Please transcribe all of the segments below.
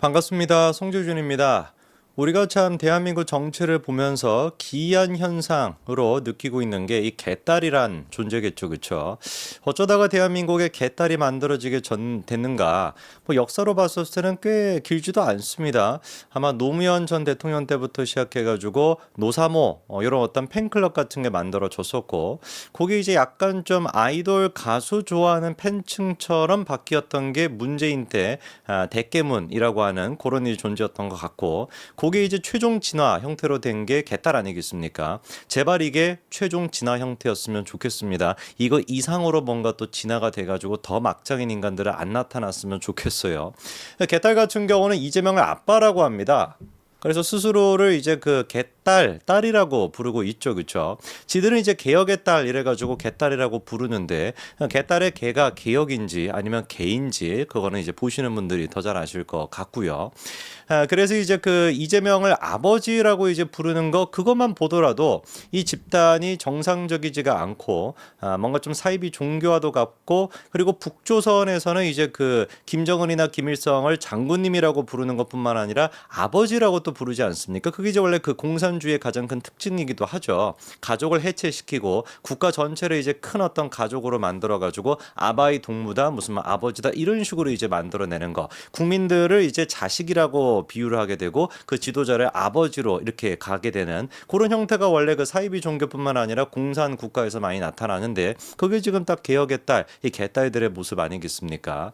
반갑습니다. 송재준입니다. 우리가 참 대한민국 정치를 보면서 기이한 현상으로 느끼고 있는 게 이 개딸이란 존재겠죠, 그렇죠? 어쩌다가 대한민국에 개딸이 만들어지게 됐는가? 뭐 역사로 봤을 때는 꽤 길지도 않습니다. 아마 노무현 전 대통령 때부터 시작해가지고 노사모 이런 어떤 팬클럽 같은 게 만들어졌었고, 거기 이제 약간 좀 아이돌 가수 좋아하는 팬층처럼 바뀌었던 게 문재인 때 대깨문이라고 하는 그런 일이 존재였던 것 같고. 그게 이제 최종 진화 형태로 된 게 개딸 아니겠습니까? 제발 이게 최종 진화 형태였으면 좋겠습니다. 이거 이상으로 뭔가 또 진화가 돼가지고 더 막장인 인간들은 안 나타났으면 좋겠어요. 개딸 같은 경우는 이재명을 아빠라고 합니다. 그래서 스스로를 이제 그 딸이라고 부르고 있죠, 그렇죠? 지들은 이제 개혁의 딸 이래가지고 개딸이라고 부르는데 개딸의 개가 개혁인지 아니면 개인지 그거는 이제 보시는 분들이 더 잘 아실 것 같고요. 그래서 이제 그 이재명을 아버지라고 이제 부르는 거 그것만 보더라도 이 집단이 정상적이지가 않고 뭔가 좀 사이비 종교와도 같고, 그리고 북조선에서는 이제 그 김정은이나 김일성을 장군님이라고 부르는 것뿐만 아니라 아버지라고 또 부르지 않습니까? 그게 이제 원래 그 공산주의의 가장 큰 특징이기도 하죠. 가족을 해체시키고 국가 전체를 이제 큰 어떤 가족으로 만들어 가지고 아바이 동무다 무슨 아버지다 이런 식으로 이제 만들어내는 거. 국민들을 이제 자식이라고 비유를 하게 되고 그 지도자를 아버지로 이렇게 가게 되는 그런 형태가 원래 그 사이비 종교뿐만 아니라 공산 국가에서 많이 나타나는데, 그게 지금 딱 개혁의 딸, 이 개딸들의 모습 아니겠습니까?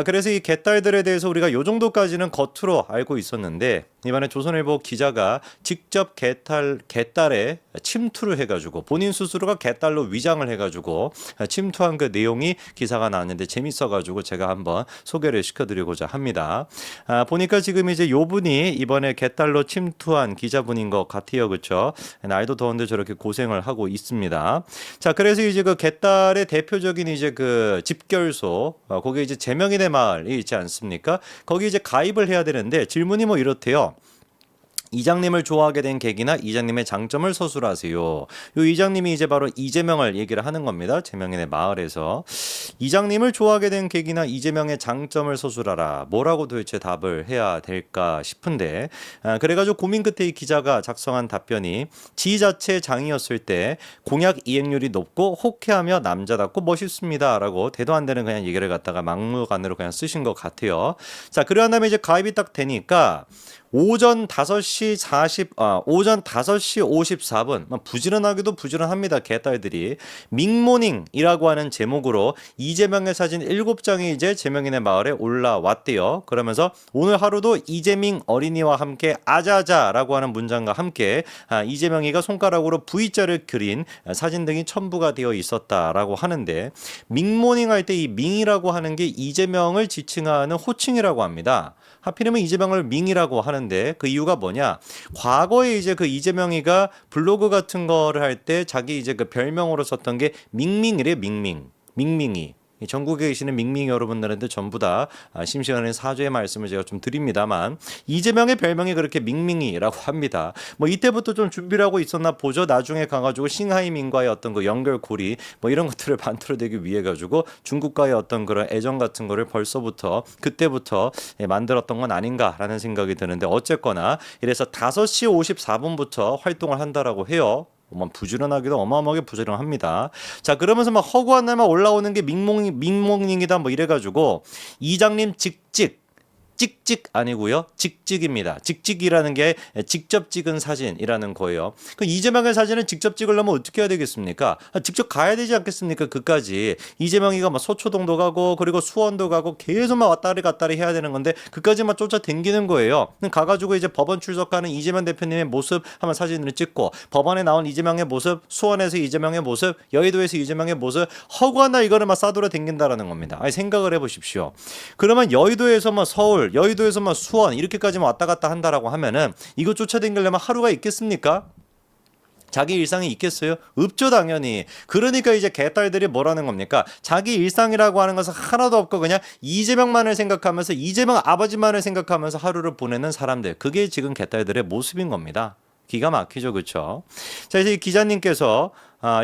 그래서 이 개딸들에 대해서 우리가 요 정도까지는 겉으로 알고 있었는데, 이번에 조선일보 기자가 직접 개딸에 침투를 해가지고 본인 스스로가 개딸로 위장을 해가지고 침투한 그 내용이 기사가 나왔는데 재밌어가지고 제가 한번 소개를 시켜드리고자 합니다. 보니까 지금 이제 요 분이 이번에 개딸로 침투한 기자분인 것 같아요, 그렇죠? 날도 더운데 저렇게 고생을 하고 있습니다. 자, 그래서 이제 그 개딸의 대표적인 이제 그 집결소, 거기 이제 제명인의 마을이 있지 않습니까? 거기 이제 가입을 해야 되는데 질문이 뭐 이렇대요. 이장님을 좋아하게 된 계기나 이장님의 장점을 서술하세요. 요 이장님이 이제 바로 이재명을 얘기를 하는 겁니다. 제명인의 마을에서. 이장님을 좋아하게 된 계기나 이재명의 장점을 서술하라. 뭐라고 도대체 답을 해야 될까 싶은데, 그래가지고 고민 끝에 이 기자가 작성한 답변이 지 자체 장이었을 때 공약 이행률이 높고 호쾌하며 남자답고 멋있습니다. 라고 대도 안 되는 그냥 얘기를 갖다가 막무가내로 그냥 쓰신 것 같아요. 자, 그러한 다음에 이제 가입이 딱 되니까 오전 5시 54분, 부지런하기도 부지런합니다. 개딸들이. 밍모닝이라고 하는 제목으로 이재명의 사진 7장이 이제 제명인의 마을에 올라왔대요. 그러면서 오늘 하루도 이재명 어린이와 함께 아자아자라고 하는 문장과 함께 이재명이가 손가락으로 V자를 그린 사진 등이 첨부가 되어 있었다라고 하는데, 밍모닝 할 때 이 밍이라고 하는 게 이재명을 지칭하는 호칭이라고 합니다. 하필이면 이재명을 밍이라고 하는데 그 이유가 뭐냐? 과거에 이제 그 이재명이가 블로그 같은 거를 할 때 자기 이제 그 별명으로 썼던 게 밍밍이래. 밍밍이. 전국에 계시는 밍밍이 여러분들한테 전부 다 심시간에 사죄의 말씀을 제가 좀 드립니다만, 이재명의 별명이 그렇게 밍밍이라고 합니다. 뭐 이때부터 좀 준비를 하고 있었나 보죠. 나중에 가가지고 싱하이민과의 어떤 그 연결고리 뭐 이런 것들을 만들어내기 위해 가지고 중국과의 어떤 그런 애정 같은 거를 벌써부터 그때부터 만들었던 건 아닌가라는 생각이 드는데, 어쨌거나 이래서 5시 54분부터 활동을 한다라고 해요. 부지런하기도 어마어마하게 부지런합니다. 자, 그러면서 막 허구한 날만 올라오는 게 밍몽닝이다 뭐 이래가지고 이장님 찍찍 아니고요. 직직입니다. 직직이라는 게 직접 찍은 사진이라는 거예요. 그 이재명의 사진을 직접 찍으려면 어떻게 해야 되겠습니까? 직접 가야 되지 않겠습니까? 그까지. 이재명이가 막 소초동도 가고 그리고 수원도 가고 계속 막 왔다리 갔다리 해야 되는 건데 그까지만 쫓아다니는 거예요. 가가지고 이제 법원 출석하는 이재명 대표님의 모습 한번 사진을 찍고, 법원에 나온 이재명의 모습, 수원에서 이재명의 모습, 여의도에서 이재명의 모습, 허구한 날 이거를 막 싸돌아 댕긴다라는 겁니다. 아니, 생각을 해보십시오. 그러면 여의도에서 뭐 서울, 여의도에서 뭐 수원 이렇게까지만 왔다 갔다 한다라고 하면은 이거 쫓아다니려면 하루가 있겠습니까? 자기 일상이 있겠어요? 없죠, 당연히. 그러니까 이제 개딸들이 뭐라는 겁니까? 자기 일상이라고 하는 것은 하나도 없고 그냥 이재명만을 생각하면서 이재명 아버지만을 생각하면서 하루를 보내는 사람들. 그게 지금 개딸들의 모습인 겁니다. 기가 막히죠, 그렇죠? 자, 이제 이 기자님께서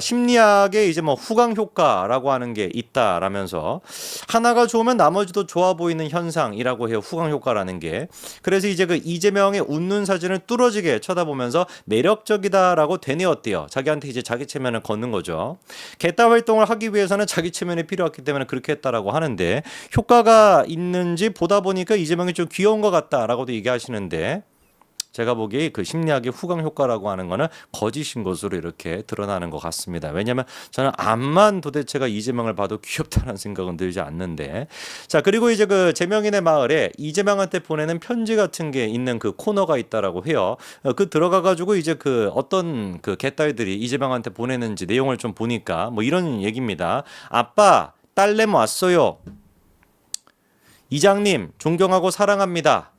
심리학에 이제 뭐 후광 효과라고 하는 게 있다라면서 하나가 좋으면 나머지도 좋아 보이는 현상이라고 해요. 후광 효과라는 게. 그래서 이제 그 이재명의 웃는 사진을 뚫어지게 쳐다보면서 매력적이다라고 되뇌었대요. 자기한테 이제 자기 체면을 걷는 거죠. 개딸 활동을 하기 위해서는 자기 체면이 필요했기 때문에 그렇게 했다라고 하는데 효과가 있는지 보다 보니까 이재명이 좀 귀여운 것 같다라고도 얘기하시는데 제가 보기에 그 심리학의 후광 효과라고 하는 거는 거짓인 것으로 이렇게 드러나는 것 같습니다. 왜냐하면 저는 암만 도대체가 이재명을 봐도 귀엽다는 생각은 들지 않는데. 자, 그리고 이제 그 재명인의 마을에 이재명한테 보내는 편지 같은 게 있는 그 코너가 있다라고 해요. 그 들어가 가지고 이제 그 어떤 그 개딸들이 이재명한테 보내는지 내용을 좀 보니까 뭐 이런 얘기입니다. 아빠, 딸내미 왔어요. 이장님, 존경하고 사랑합니다.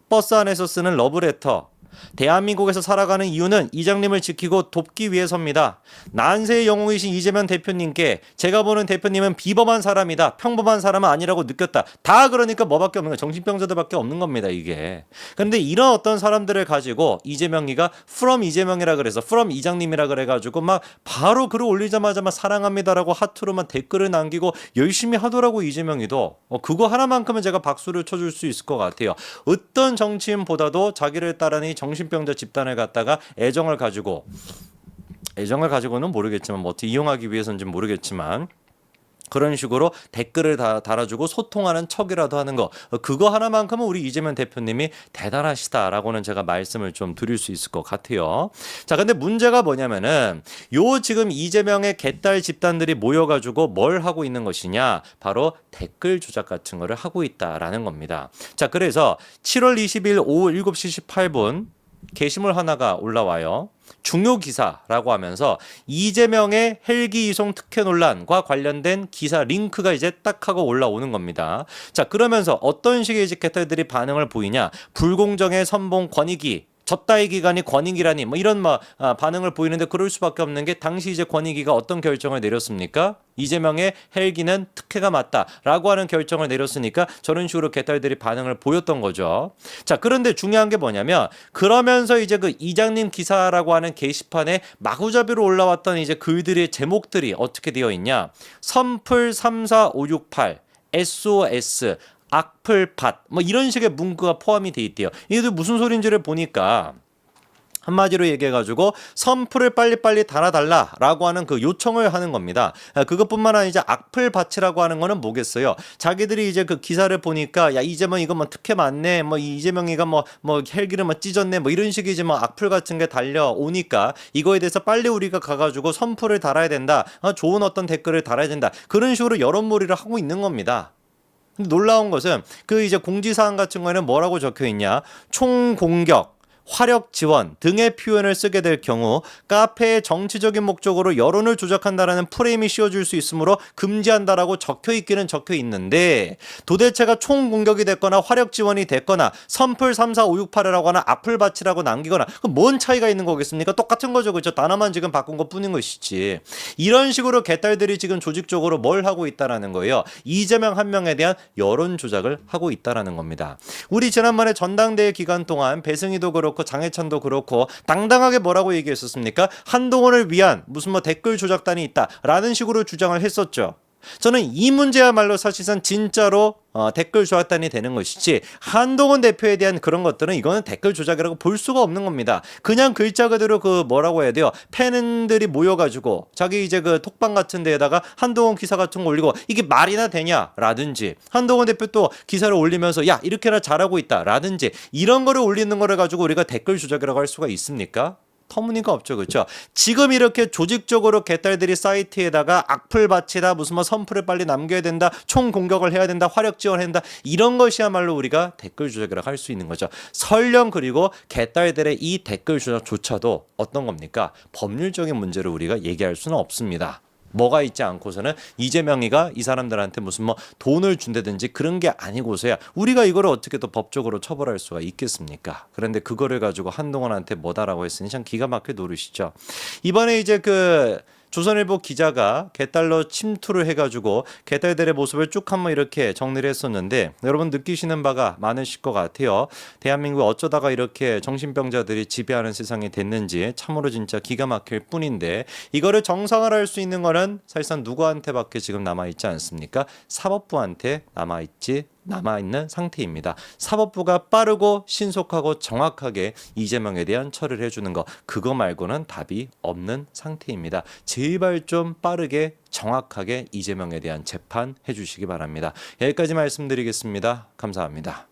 버스 안에서 쓰는 러브레터. 대한민국에서 살아가는 이유는 이장님을 지키고 돕기 위해서입니다. 난세의 영웅이신 이재명 대표님께 제가 보는 대표님은 비범한 사람이다. 평범한 사람은 아니라고 느꼈다. 다 그러니까 뭐밖에 없는 거야. 정신병자들밖에 없는 겁니다, 이게. 그런데 이런 어떤 사람들을 가지고 이재명이가 from 이재명이라 그래서 from 이장님이라 그래가지고 막 바로 글을 올리자마자 막 사랑합니다라고 하트로만 댓글을 남기고 열심히 하더라고 이재명이도. 그거 하나만큼은 제가 박수를 쳐줄 수 있을 것 같아요. 어떤 정치인보다도 자기를 따르는 이 정신병자 집단을 갖다가 애정을 가지고는 모르겠지만 뭐 어떻게 이용하기 위해서인지 모르겠지만 그런 식으로 댓글을 달아주고 소통하는 척이라도 하는 거 그거 하나만큼은 우리 이재명 대표님이 대단하시다라고는 제가 말씀을 좀 드릴 수 있을 것 같아요. 자, 근데 문제가 뭐냐면은 요 지금 이재명의 개딸 집단들이 모여가지고 뭘 하고 있는 것이냐 바로 댓글 조작 같은 거를 하고 있다라는 겁니다. 자, 그래서 7월 20일 오후 7시 18분 게시물 하나가 올라와요. 중요 기사라고 하면서 이재명의 헬기 이송 특혜 논란과 관련된 기사 링크가 이제 딱 하고 올라오는 겁니다. 자, 그러면서 어떤 식의 이제 개딸들이 반응을 보이냐? 불공정의 선봉 권익위 졌다의 기간이 권익위라니 뭐 이런 반응을 보이는데 그럴 수밖에 없는 게 당시 이제 권익위가 어떤 결정을 내렸습니까? 이재명의 헬기는 특혜가 맞다라고 하는 결정을 내렸으니까 저런 식으로 개딸들이 반응을 보였던 거죠. 자, 그런데 중요한 게 뭐냐면 그러면서 이제 그 이장님 기사라고 하는 게시판에 마구잡이로 올라왔던 이제 글들의 제목들이 어떻게 되어 있냐? 선풀 34568 SOS 악플밭 뭐 이런 식의 문구가 포함이 돼 있대요. 이게 무슨 소린지를 보니까 한마디로 얘기해가지고 선풀을 빨리빨리 달아달라라고 하는 그 요청을 하는 겁니다. 그것뿐만 아니라 이제 악플밭이라고 하는 거는 뭐겠어요? 자기들이 이제 그 기사를 보니까 야 이재명 이거 뭐 특혜 맞네, 뭐 이재명이가 뭐 헬기를 뭐 찢었네, 뭐 이런 식의 이제 뭐 악플 같은 게 달려오니까 이거에 대해서 빨리 우리가 가가지고 선풀을 달아야 된다, 좋은 어떤 댓글을 달아야 된다 그런 식으로 여론몰이를 하고 있는 겁니다. 놀라운 것은 그 이제 공지사항 같은 거에는 뭐라고 적혀 있냐? 총공격, 화력 지원 등의 표현을 쓰게 될 경우 카페의 정치적인 목적으로 여론을 조작한다라는 프레임이 씌워질 수 있으므로 금지한다라고 적혀 있기는 적혀 있는데 도대체가 총공격이 됐거나 화력 지원이 됐거나 선풀 34568이라고 하는 악플밭이라고 남기거나 그럼 뭔 차이가 있는 거겠습니까? 똑같은 거죠. 그렇죠? 단어만 지금 바꾼 것 뿐인 것이지. 이런 식으로 개딸들이 지금 조직적으로 뭘 하고 있다라는 거예요. 이재명 한 명에 대한 여론 조작을 하고 있다라는 겁니다. 우리 지난번에 전당대회 기간 동안 배승희도 그렇고 장해찬도 그렇고 당당하게 뭐라고 얘기했었습니까? 한동훈을 위한 무슨 뭐 댓글 조작단이 있다라는 식으로 주장을 했었죠. 저는 이 문제야말로 사실상 진짜로 댓글 조작단이 되는 것이지 한동훈 대표에 대한 그런 것들은 이거는 댓글 조작이라고 볼 수가 없는 겁니다. 그냥 글자 그대로 그 뭐라고 해야 돼요? 팬들이 모여가지고 자기 이제 그 톡방 같은 데에다가 한동훈 기사 같은 거 올리고 이게 말이나 되냐라든지 한동훈 대표 또 기사를 올리면서 야 이렇게나 잘하고 있다라든지 이런 거를 올리는 거를 가지고 우리가 댓글 조작이라고 할 수가 있습니까? 터무니가 없죠. 그렇죠? 지금 이렇게 조직적으로 개딸들이 사이트에다가 악플밭이다 무슨 뭐 선풀을 빨리 남겨야 된다 총 공격을 해야 된다 화력 지원해야 된다 이런 것이야말로 우리가 댓글 조작이라고 할 수 있는 거죠. 설령 그리고 개딸들의 이 댓글 조작조차도 어떤 겁니까? 법률적인 문제를 우리가 얘기할 수는 없습니다. 뭐가 있지 않고서는 이재명이가 이 사람들한테 무슨 뭐 돈을 준다든지 그런 게 아니고서야 우리가 이거를 어떻게 또 법적으로 처벌할 수가 있겠습니까? 그런데 그거를 가지고 한동훈한테 뭐다라고 했으니 참 기가 막히게 노릇이죠. 이번에 이제 그 조선일보 기자가 개딸로 침투를 해가지고 개딸들의 모습을 쭉 한번 이렇게 정리를 했었는데 여러분 느끼시는 바가 많으실 것 같아요. 대한민국 어쩌다가 이렇게 정신병자들이 지배하는 세상이 됐는지 참으로 진짜 기가 막힐 뿐인데 이거를 정상화할 수 있는 거는 사실상 누구한테밖에 지금 남아있지 않습니까? 사법부한테 남아있는 상태입니다. 사법부가 빠르고 신속하고 정확하게 이재명에 대한 처리를 해주는 거 그거 말고는 답이 없는 상태입니다. 제발 좀 빠르게 정확하게 이재명에 대한 재판 해주시기 바랍니다. 여기까지 말씀드리겠습니다. 감사합니다.